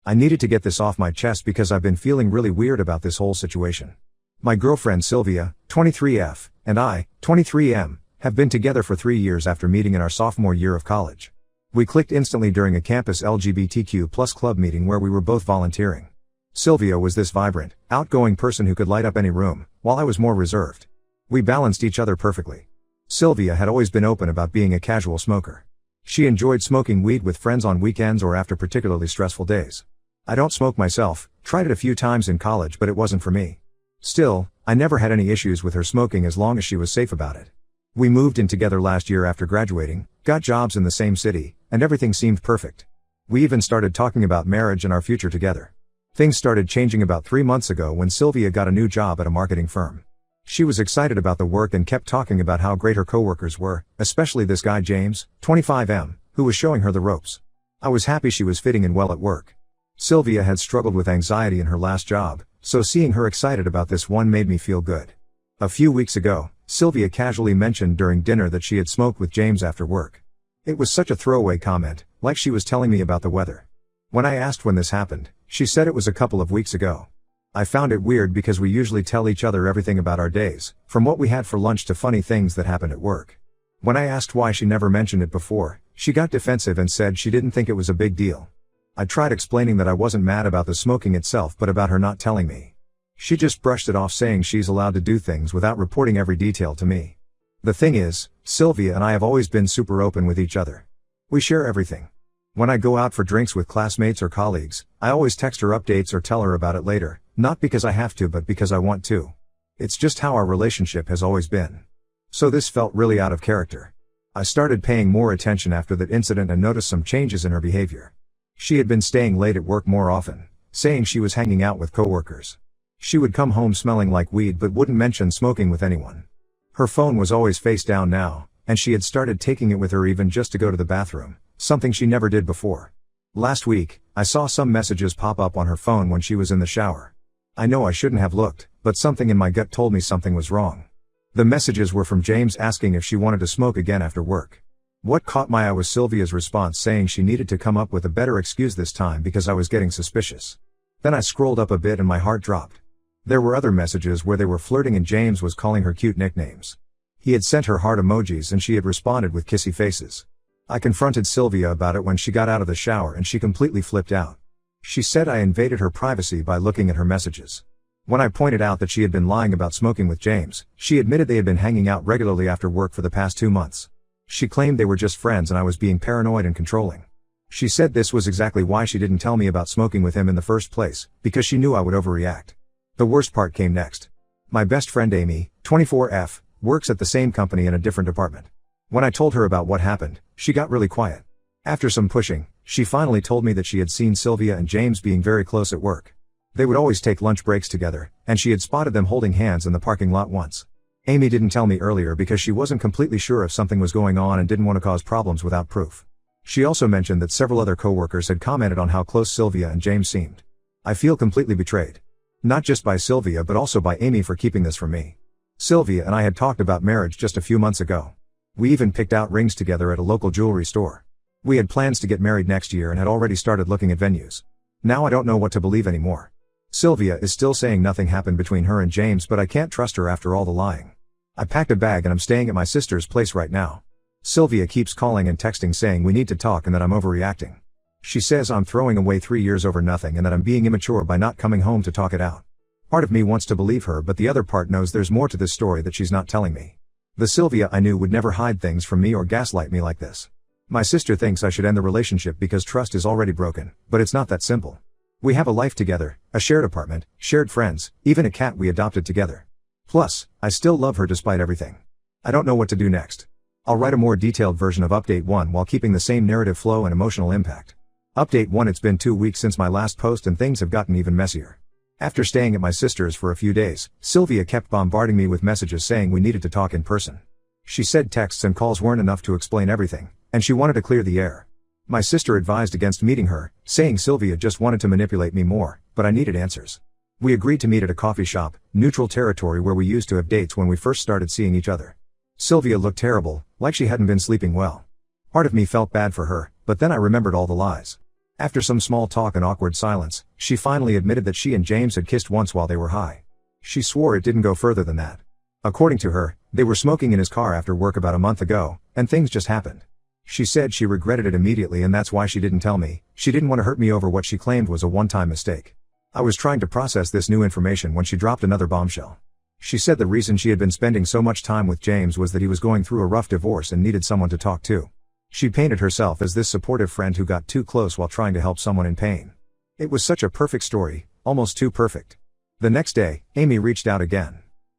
I needed to get this off my chest because I've been feeling really weird about this whole situation. My girlfriend Sylvia, 23F, and I, 23M, have been together for 3 years after meeting in our sophomore year of college. We clicked instantly during a campus LGBTQ+ club meeting where we were both volunteering. Sylvia was this vibrant, outgoing person who could light up any room, while I was more reserved. We balanced each other perfectly. Sylvia had always been open about being a casual smoker. She enjoyed smoking weed with friends on weekends or after particularly stressful days. I don't smoke myself, tried it a few times in college but it wasn't for me. Still, I never had any issues with her smoking as long as she was safe about it. We moved in together last year after graduating, got jobs in the same city, and everything seemed perfect. We even started talking about marriage and our future together. Things started changing about 3 months ago when Sylvia got a new job at a marketing firm. She was excited about the work and kept talking about how great her coworkers were, especially this guy James, 25M, who was showing her the ropes. I was happy she was fitting in well at work. Sylvia had struggled with anxiety in her last job, so seeing her excited about this one made me feel good. A few weeks ago, Sylvia casually mentioned during dinner that she had smoked with James after work. It was such a throwaway comment, like she was telling me about the weather. When I asked when this happened, she said it was a couple of weeks ago. I found it weird because we usually tell each other everything about our days, from what we had for lunch to funny things that happened at work. When I asked why she never mentioned it before, she got defensive and said she didn't think it was a big deal. I tried explaining that I wasn't mad about the smoking itself but about her not telling me. She just brushed it off saying she's allowed to do things without reporting every detail to me. The thing is, Sylvia and I have always been super open with each other. We share everything. When I go out for drinks with classmates or colleagues, I always text her updates or tell her about it later, not because I have to but because I want to. It's just how our relationship has always been. So this felt really out of character. I started paying more attention after that incident and noticed some changes in her behavior. She had been staying late at work more often, saying she was hanging out with coworkers. She would come home smelling like weed but wouldn't mention smoking with anyone. Her phone was always face down now, and she had started taking it with her even just to go to the bathroom, something she never did before. Last week, I saw some messages pop up on her phone when she was in the shower. I know I shouldn't have looked, but something in my gut told me something was wrong. The messages were from James asking if she wanted to smoke again after work. What caught my eye was Sylvia's response saying she needed to come up with a better excuse this time because I was getting suspicious. Then I scrolled up a bit and my heart dropped. There were other messages where they were flirting and James was calling her cute nicknames. He had sent her heart emojis and she had responded with kissy faces. I confronted Sylvia about it when she got out of the shower and she completely flipped out. She said I invaded her privacy by looking at her messages. When I pointed out that she had been lying about smoking with James, she admitted they had been hanging out regularly after work for the past 2 months. She claimed they were just friends and I was being paranoid and controlling. She said this was exactly why she didn't tell me about smoking with him in the first place, because she knew I would overreact. The worst part came next. My best friend Amy, 24F, works at the same company in a different department. When I told her about what happened, she got really quiet. After some pushing, she finally told me that she had seen Sylvia and James being very close at work. They would always take lunch breaks together, and she had spotted them holding hands in the parking lot once. Amy didn't tell me earlier because she wasn't completely sure if something was going on and didn't want to cause problems without proof. She also mentioned that several other coworkers had commented on how close Sylvia and James seemed. I feel completely betrayed. Not just by Sylvia but also by Amy for keeping this from me. Sylvia and I had talked about marriage just a few months ago. We even picked out rings together at a local jewelry store. We had plans to get married next year and had already started looking at venues. Now I don't know what to believe anymore. Sylvia is still saying nothing happened between her and James but I can't trust her after all the lying. I packed a bag and I'm staying at my sister's place right now. Sylvia keeps calling and texting saying we need to talk and that I'm overreacting. She says I'm throwing away 3 years over nothing and that I'm being immature by not coming home to talk it out. Part of me wants to believe her but the other part knows there's more to this story that she's not telling me. The Sylvia I knew would never hide things from me or gaslight me like this. My sister thinks I should end the relationship because trust is already broken, but it's not that simple. We have a life together, a shared apartment, shared friends, even a cat we adopted together. Plus, I still love her despite everything. I don't know what to do next. I'll write a more detailed version of Update 1 while keeping the same narrative flow and emotional impact. Update 1. It's been 2 weeks since my last post and things have gotten even messier. After staying at my sister's for a few days, Sylvia kept bombarding me with messages saying we needed to talk in person. She said texts and calls weren't enough to explain everything, and she wanted to clear the air. My sister advised against meeting her, saying Sylvia just wanted to manipulate me more, but I needed answers. We agreed to meet at a coffee shop, neutral territory where we used to have dates when we first started seeing each other. Sylvia looked terrible, like she hadn't been sleeping well. Part of me felt bad for her, but then I remembered all the lies. After some small talk and awkward silence, she finally admitted that she and James had kissed once while they were high. She swore it didn't go further than that. According to her, they were smoking in his car after work about a month ago, and things just happened. She said she regretted it immediately and that's why she didn't tell me. She didn't want to hurt me over what she claimed was a one-time mistake. I was trying to process this new information when she dropped another bombshell. She said the reason she had been spending so much time with James was that he was going through a rough divorce and needed someone to talk to. She painted herself as this supportive friend who got too close while trying to help someone in pain. It was such a perfect story, almost too perfect. The next day, Amy reached out again.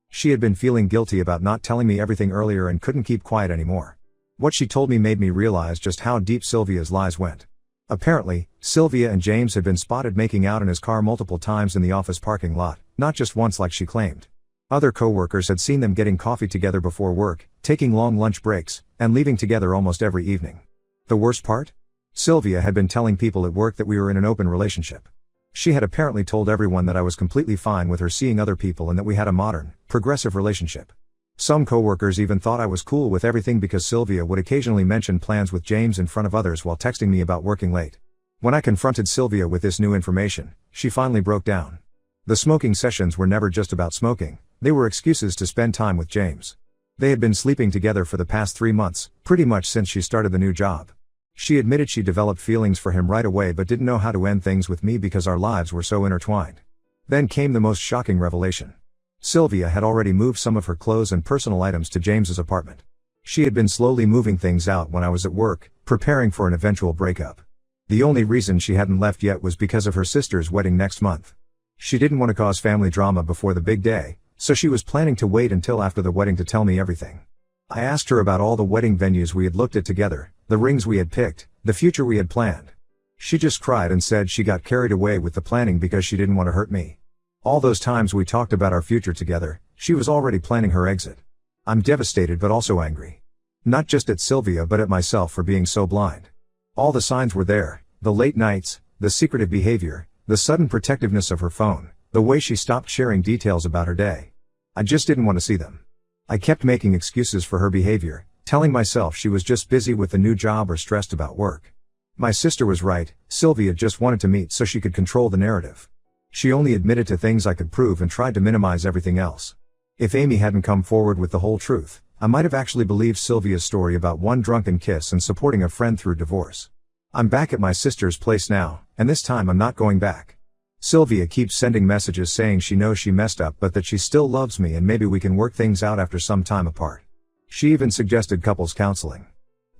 She had been feeling guilty about not telling me everything earlier and couldn't keep quiet anymore. What she told me made me realize just how deep Sylvia's lies went. Apparently, Sylvia and James had been spotted making out in his car multiple times in the office parking lot, not just once like she claimed. Other coworkers had seen them getting coffee together before work, taking long lunch breaks, and leaving together almost every evening. The worst part? Sylvia had been telling people at work that we were in an open relationship. She had apparently told everyone that I was completely fine with her seeing other people and that we had a modern, progressive relationship. Some coworkers even thought I was cool with everything because Sylvia would occasionally mention plans with James in front of others while texting me about working late. When I confronted Sylvia with this new information, she finally broke down. The smoking sessions were never just about smoking, they were excuses to spend time with James. They had been sleeping together for the past 3 months, pretty much since she started the new job. She admitted she developed feelings for him right away but didn't know how to end things with me because our lives were so intertwined. Then came the most shocking revelation. Sylvia had already moved some of her clothes and personal items to James's apartment. She had been slowly moving things out when I was at work, preparing for an eventual breakup. The only reason she hadn't left yet was because of her sister's wedding next month. She didn't want to cause family drama before the big day, so she was planning to wait until after the wedding to tell me everything. I asked her about all the wedding venues we had looked at together, the rings we had picked, the future we had planned. She just cried and said she got carried away with the planning because she didn't want to hurt me. All those times we talked about our future together, she was already planning her exit. I'm devastated but also angry. Not just at Sylvia but at myself for being so blind. All the signs were there, the late nights, the secretive behavior, the sudden protectiveness of her phone, the way she stopped sharing details about her day. I just didn't want to see them. I kept making excuses for her behavior, telling myself she was just busy with the new job or stressed about work. My sister was right, Sylvia just wanted to meet so she could control the narrative. She only admitted to things I could prove and tried to minimize everything else. If Amy hadn't come forward with the whole truth, I might have actually believed Sylvia's story about one drunken kiss and supporting a friend through divorce. I'm back at my sister's place now, and this time I'm not going back. Sylvia keeps sending messages saying she knows she messed up but that she still loves me and maybe we can work things out after some time apart. She even suggested couples counseling.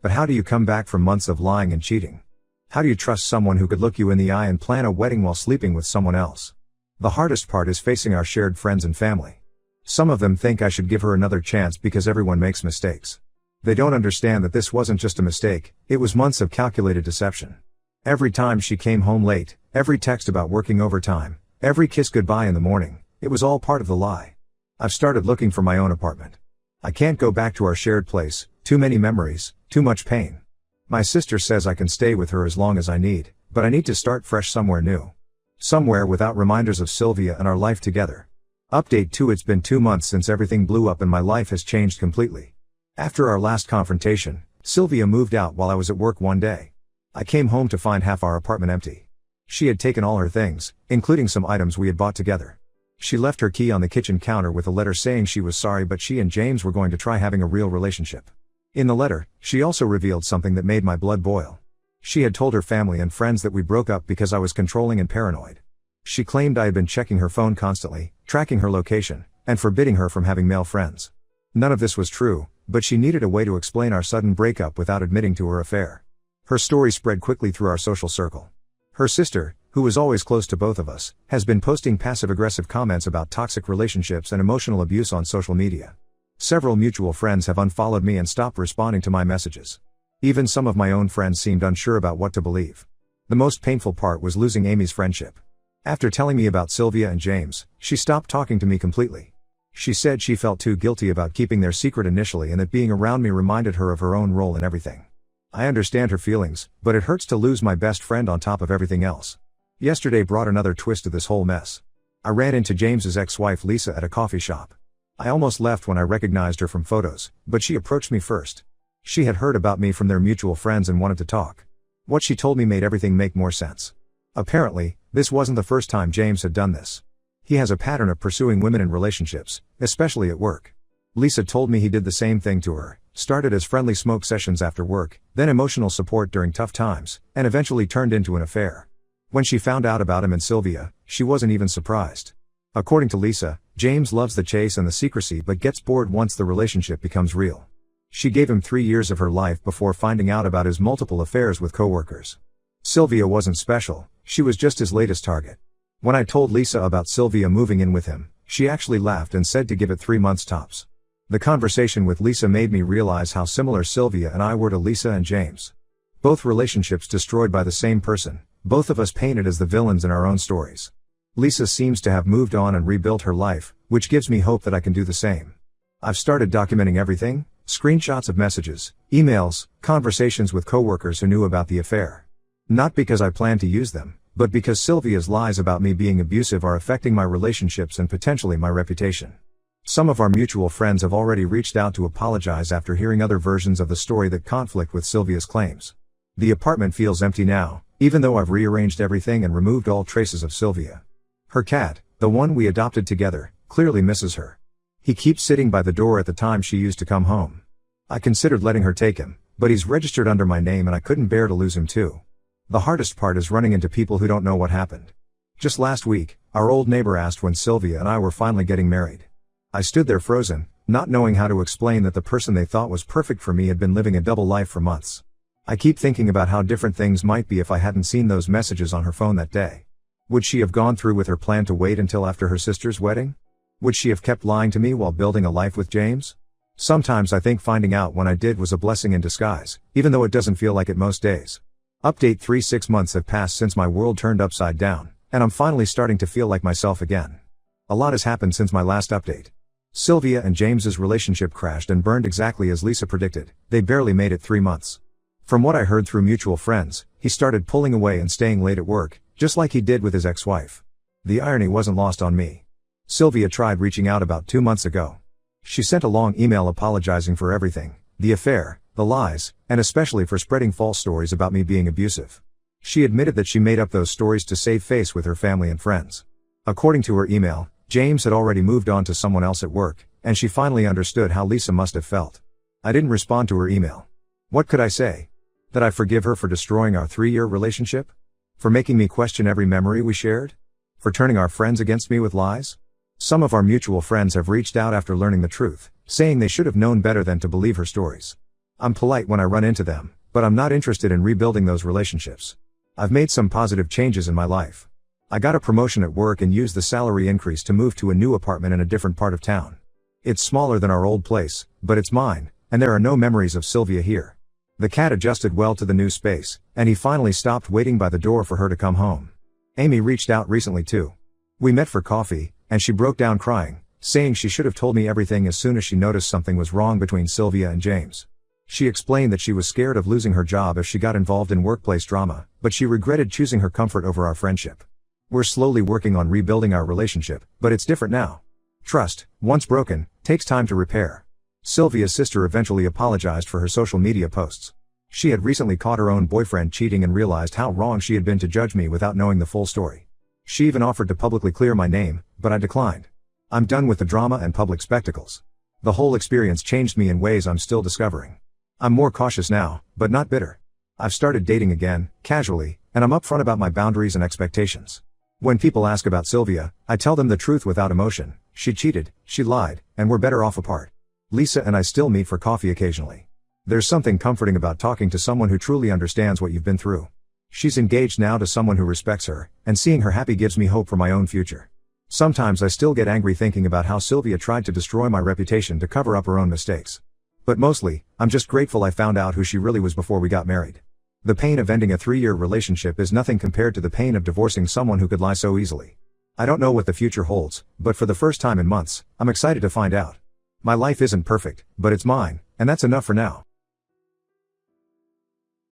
But how do you come back from months of lying and cheating? How do you trust someone who could look you in the eye and plan a wedding while sleeping with someone else? The hardest part is facing our shared friends and family. Some of them think I should give her another chance because everyone makes mistakes. They don't understand that this wasn't just a mistake, it was months of calculated deception. Every time she came home late, every text about working overtime, every kiss goodbye in the morning, it was all part of the lie. I've started looking for my own apartment. I can't go back to our shared place, too many memories, too much pain. My sister says I can stay with her as long as I need, but I need to start fresh somewhere new. Somewhere without reminders of Sylvia and our life together. Update 2: It's been 2 months since everything blew up and my life has changed completely. After our last confrontation, Sylvia moved out while I was at work one day. I came home to find half our apartment empty. She had taken all her things, including some items we had bought together. She left her key on the kitchen counter with a letter saying she was sorry but she and James were going to try having a real relationship. In the letter, she also revealed something that made my blood boil. She had told her family and friends that we broke up because I was controlling and paranoid. She claimed I had been checking her phone constantly, tracking her location, and forbidding her from having male friends. None of this was true, but she needed a way to explain our sudden breakup without admitting to her affair. Her story spread quickly through our social circle. Her sister, who was always close to both of us, has been posting passive-aggressive comments about toxic relationships and emotional abuse on social media. Several mutual friends have unfollowed me and stopped responding to my messages. Even some of my own friends seemed unsure about what to believe. The most painful part was losing Amy's friendship. After telling me about Sylvia and James, she stopped talking to me completely. She said she felt too guilty about keeping their secret initially and that being around me reminded her of her own role in everything. I understand her feelings, but it hurts to lose my best friend on top of everything else. Yesterday brought another twist to this whole mess. I ran into James's ex-wife Lisa at a coffee shop. I almost left when I recognized her from photos, but she approached me first. She had heard about me from their mutual friends and wanted to talk. What she told me made everything make more sense. Apparently, this wasn't the first time James had done this. He has a pattern of pursuing women in relationships, especially at work. Lisa told me he did the same thing to her, started as friendly smoke sessions after work, then emotional support during tough times, and eventually turned into an affair. When she found out about him and Sylvia, she wasn't even surprised. According to Lisa, James loves the chase and the secrecy but gets bored once the relationship becomes real. She gave him 3 years of her life before finding out about his multiple affairs with coworkers. Sylvia wasn't special, she was just his latest target. When I told Lisa about Sylvia moving in with him, she actually laughed and said to give it 3 months tops. The conversation with Lisa made me realize how similar Sylvia and I were to Lisa and James. Both relationships destroyed by the same person, both of us painted as the villains in our own stories. Lisa seems to have moved on and rebuilt her life, which gives me hope that I can do the same. I've started documenting everything, screenshots of messages, emails, conversations with coworkers who knew about the affair. Not because I plan to use them, but because Sylvia's lies about me being abusive are affecting my relationships and potentially my reputation. Some of our mutual friends have already reached out to apologize after hearing other versions of the story that conflict with Sylvia's claims. The apartment feels empty now, even though I've rearranged everything and removed all traces of Sylvia. Her cat, the one we adopted together, clearly misses her. He keeps sitting by the door at the time she used to come home. I considered letting her take him, but he's registered under my name and I couldn't bear to lose him too. The hardest part is running into people who don't know what happened. Just last week, our old neighbor asked when Sylvia and I were finally getting married. I stood there frozen, not knowing how to explain that the person they thought was perfect for me had been living a double life for months. I keep thinking about how different things might be if I hadn't seen those messages on her phone that day. Would she have gone through with her plan to wait until after her sister's wedding? Would she have kept lying to me while building a life with James? Sometimes I think finding out when I did was a blessing in disguise, even though it doesn't feel like it most days. Update 6 months have passed since my world turned upside down, and I'm finally starting to feel like myself again. A lot has happened since my last update. Sylvia and James's relationship crashed and burned exactly as Lisa predicted. They barely made it 3 months. From what I heard through mutual friends, he started pulling away and staying late at work, just like he did with his ex-wife. The irony wasn't lost on me. Sylvia tried reaching out about 2 months ago. She sent a long email apologizing for everything, the affair, the lies, and especially for spreading false stories about me being abusive. She admitted that she made up those stories to save face with her family and friends. According to her email, James had already moved on to someone else at work, and she finally understood how Lisa must have felt. I didn't respond to her email. What could I say? That I forgive her for destroying our 3-year relationship? For making me question every memory we shared? For turning our friends against me with lies? Some of our mutual friends have reached out after learning the truth, saying they should have known better than to believe her stories. I'm polite when I run into them, but I'm not interested in rebuilding those relationships. I've made some positive changes in my life. I got a promotion at work and used the salary increase to move to a new apartment in a different part of town. It's smaller than our old place, but it's mine, and there are no memories of Sylvia here. The cat adjusted well to the new space, and he finally stopped waiting by the door for her to come home. Amy reached out recently too. We met for coffee, and she broke down crying, saying she should have told me everything as soon as she noticed something was wrong between Sylvia and James. She explained that she was scared of losing her job if she got involved in workplace drama, but she regretted choosing her comfort over our friendship. We're slowly working on rebuilding our relationship, but it's different now. Trust, once broken, takes time to repair. Sylvia's sister eventually apologized for her social media posts. She had recently caught her own boyfriend cheating and realized how wrong she had been to judge me without knowing the full story. She even offered to publicly clear my name, but I declined. I'm done with the drama and public spectacles. The whole experience changed me in ways I'm still discovering. I'm more cautious now, but not bitter. I've started dating again, casually, and I'm upfront about my boundaries and expectations. When people ask about Sylvia, I tell them the truth without emotion. She cheated, she lied, and we're better off apart. Lisa and I still meet for coffee occasionally. There's something comforting about talking to someone who truly understands what you've been through. She's engaged now to someone who respects her, and seeing her happy gives me hope for my own future. Sometimes I still get angry thinking about how Sylvia tried to destroy my reputation to cover up her own mistakes. But mostly, I'm just grateful I found out who she really was before we got married. The pain of ending a 3-year relationship is nothing compared to the pain of divorcing someone who could lie so easily. I don't know what the future holds, but for the first time in months, I'm excited to find out. My life isn't perfect, but it's mine, and that's enough for now.